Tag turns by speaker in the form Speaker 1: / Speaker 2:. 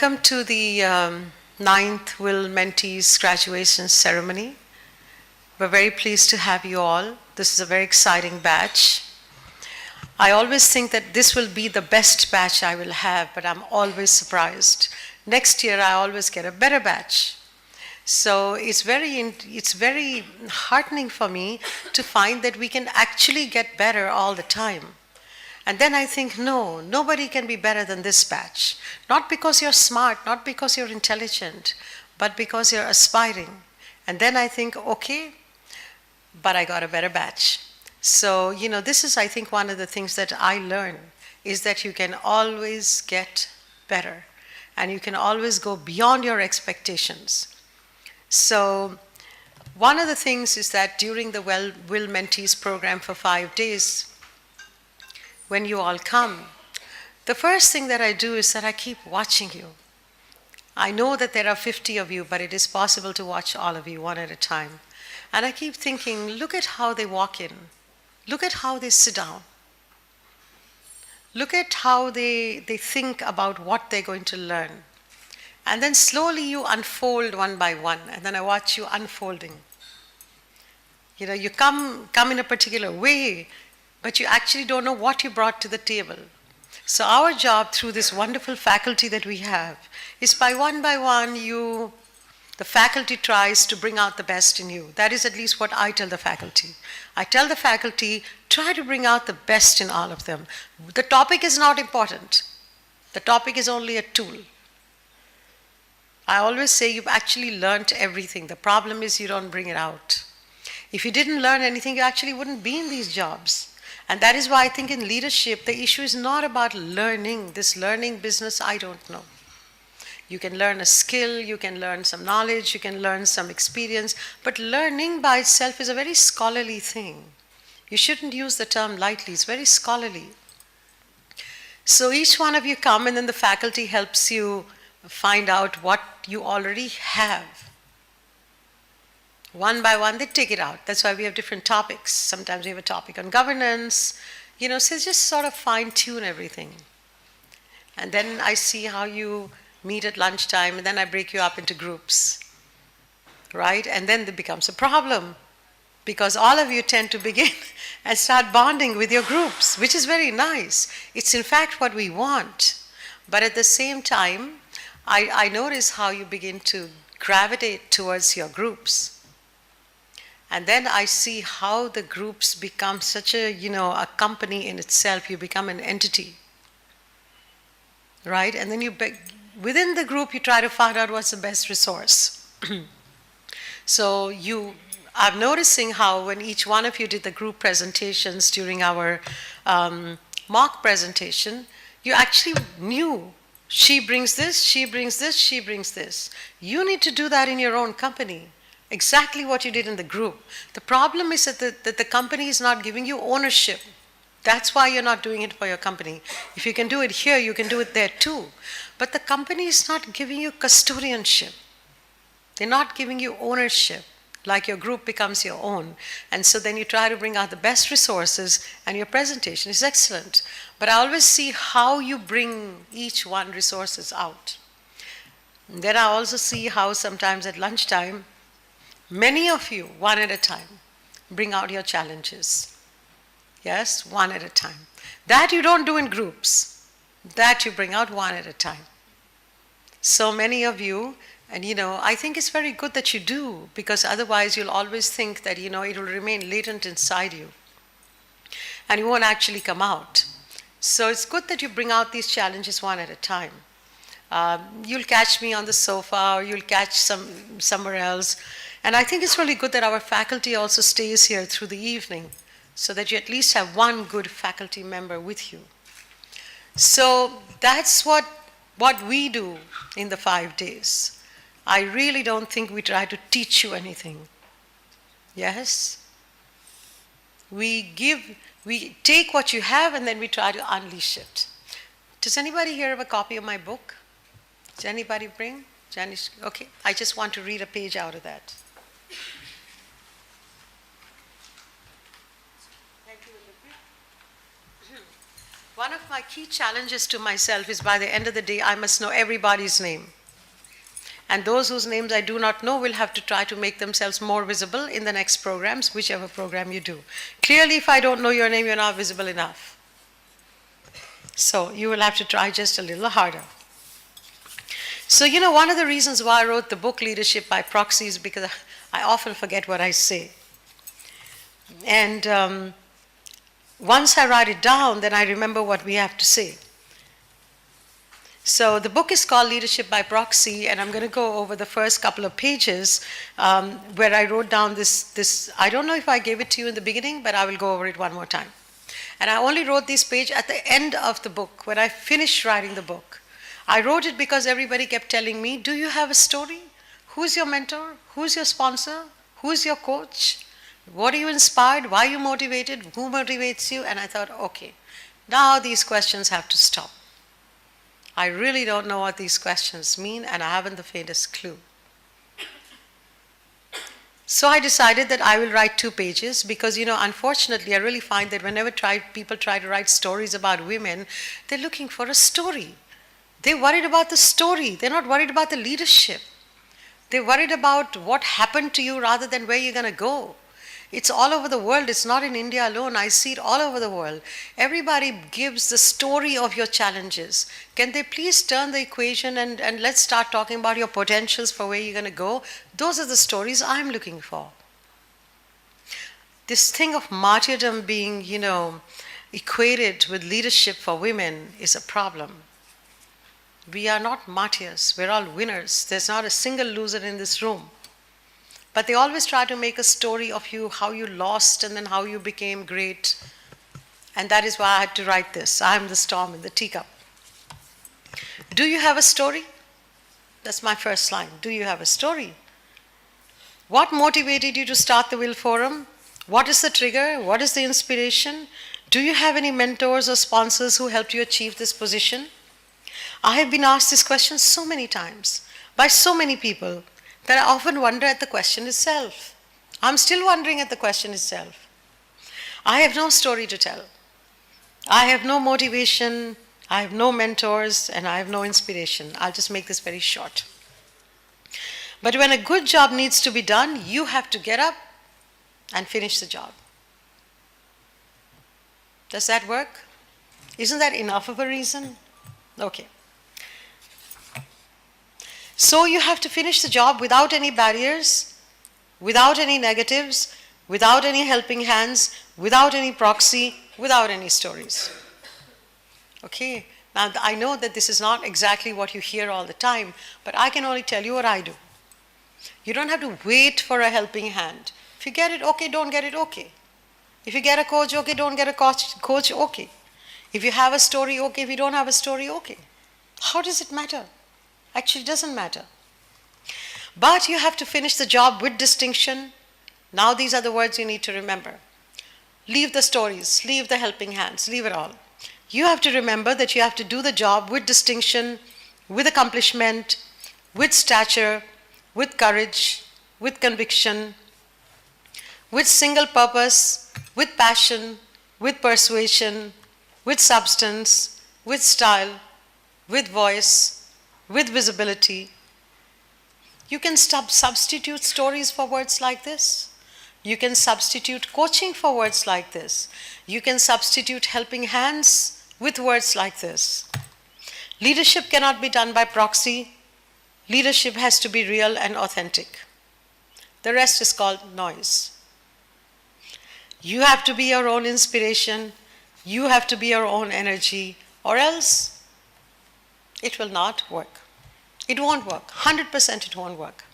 Speaker 1: Welcome to the ninth Will Mentees graduation ceremony. We're very pleased to have you all. This is a very exciting batch. I always think that this will be the best batch I will have, but I'm always surprised. Next year, I always get a better batch. So it's very heartening for me to find that we can actually get better all the time. And then I think, no, nobody can be better than this batch. Not because you're smart, not because you're intelligent, but because you're aspiring. And then I think, okay, but I got a better batch. So, this is, I think, one of the things that I learn is that you can always get better. And you can always go beyond your expectations. So, one of the things is that during the Will Mentees program for 5 days, when you all come, the first thing that I do is that I keep watching you. I know that there are 50 of you, but it is possible to watch all of you one at a time. And I keep thinking, look at how they walk in. Look at how they sit down. Look at how they think about what they're going to learn. And then slowly you unfold one by one, and then I watch you unfolding. You come in a particular way, but you actually don't know what you brought to the table. So our job through this wonderful faculty that we have is by one, the faculty tries to bring out the best in you. That is at least what I tell the faculty. I tell the faculty, try to bring out the best in all of them. The topic is not important. The topic is only a tool. I always say you've actually learned everything. The problem is you don't bring it out. If you didn't learn anything, you actually wouldn't be in these jobs. And that is why I think in leadership, the issue is not about learning. This learning business, I don't know. You can learn a skill, you can learn some knowledge, you can learn some experience, but learning by itself is a very scholarly thing. You shouldn't use the term lightly, it's very scholarly. So each one of you come and then the faculty helps you find out what you already have. One by one, they take it out. That's why we have different topics. Sometimes we have a topic on governance, so just sort of fine-tune everything. And then I see how you meet at lunchtime, and then I break you up into groups, right? And then there becomes a problem, because all of you tend to begin and start bonding with your groups, which is very nice. It's in fact what we want. But at the same time, I notice how you begin to gravitate towards your groups. And then I see how the groups become such a company in itself. You become an entity, right? And then within the group, you try to find out what's the best resource. So I'm noticing how when each one of you did the group presentations during our mock presentation, you actually knew she brings this, she brings this, she brings this. You need to do that in your own company. Exactly what you did in the group. The problem is that the company is not giving you ownership. That's why you're not doing it for your company. If you can do it here, you can do it there too. But the company is not giving you custodianship. They're not giving you ownership, like your group becomes your own. And so then you try to bring out the best resources, and your presentation is excellent. But I always see how you bring each one resources out. And then I also see how sometimes at lunchtime, many of you, one at a time, bring out your challenges. Yes, one at a time. That you don't do in groups. That you bring out one at a time. So many of you, and I think it's very good that you do, because otherwise you'll always think that, it will remain latent inside you. And you won't actually come out. So it's good that you bring out these challenges one at a time. You'll catch me on the sofa, or you'll catch somewhere else. And I think it's really good that our faculty also stays here through the evening, so that you at least have one good faculty member with you. So that's what we do in the 5 days. I really don't think we try to teach you anything. Yes? We take what you have and then we try to unleash it. Does anybody here have a copy of my book? Does anybody bring? Janice? Okay, I just want to read a page out of that. one of my key challenges to myself is by the end of the day, I must know everybody's name. And those whose names I do not know will have to try to make themselves more visible in the next programs, whichever program you do. Clearly, if I don't know your name, you're not visible enough. So you will have to try just a little harder. So, one of the reasons why I wrote the book Leadership by Proxy is because I often forget what I say. And once I write it down, then I remember what we have to say. So the book is called Leadership by Proxy, and I'm going to go over the first couple of pages where I wrote down this. I don't know if I gave it to you in the beginning, but I will go over it one more time. And I only wrote this page at the end of the book, when I finished writing the book. I wrote it because everybody kept telling me, do you have a story? Who's your mentor? Who's your sponsor? Who's your coach? What are you inspired? Why are you motivated? Who motivates you? And I thought, okay, now these questions have to stop. I really don't know what these questions mean, and I haven't the faintest clue. So I decided that I will write 2 pages because, unfortunately, I really find that whenever people try to write stories about women, they're looking for a story. They're worried about the story. They're not worried about the leadership. They're worried about what happened to you rather than where you're going to go. It's all over the world. It's not in India alone. I see it all over the world. Everybody gives the story of your challenges. Can they please turn the equation and let's start talking about your potentials for where you're going to go? Those are the stories I'm looking for. This thing of martyrdom being, equated with leadership for women is a problem. We are not martyrs. We're all winners. There's not a single loser in this room. But they always try to make a story of you, how you lost and then how you became great. And that is why I had to write this. I am the storm in the teacup. Do you have a story? That's my first line. Do you have a story? What motivated you to start the Will Forum? What is the trigger? What is the inspiration? Do you have any mentors or sponsors who helped you achieve this position? I have been asked this question so many times by so many people that I often wonder at the question itself. I'm still wondering at the question itself. I have no story to tell. I have no motivation, I have no mentors, and I have no inspiration. I'll just make this very short. But when a good job needs to be done, you have to get up and finish the job. Does that work? Isn't that enough of a reason? Okay. So you have to finish the job without any barriers, without any negatives, without any helping hands, without any proxy, without any stories. Okay? Now, I know that this is not exactly what you hear all the time, but I can only tell you what I do. You don't have to wait for a helping hand. If you get it, okay. Don't get it, okay. If you get a coach, okay. Don't get a coach, okay. If you have a story, okay. If you don't have a story, okay. How does it matter? Actually, it doesn't matter. But you have to finish the job with distinction. Now these are the words you need to remember. Leave the stories, leave the helping hands, leave it all. You have to remember that you have to do the job with distinction, with accomplishment, with stature, with courage, with conviction, with single purpose, with passion, with persuasion, with substance, with style, with voice, with visibility. You can substitute stories for words like this. You can substitute coaching for words like this. You can substitute helping hands with words like this. Leadership cannot be done by proxy. Leadership has to be real and authentic. The rest is called noise. You have to be your own inspiration. You have to be your own energy, or else it will not work. It won't work. 100% it won't work.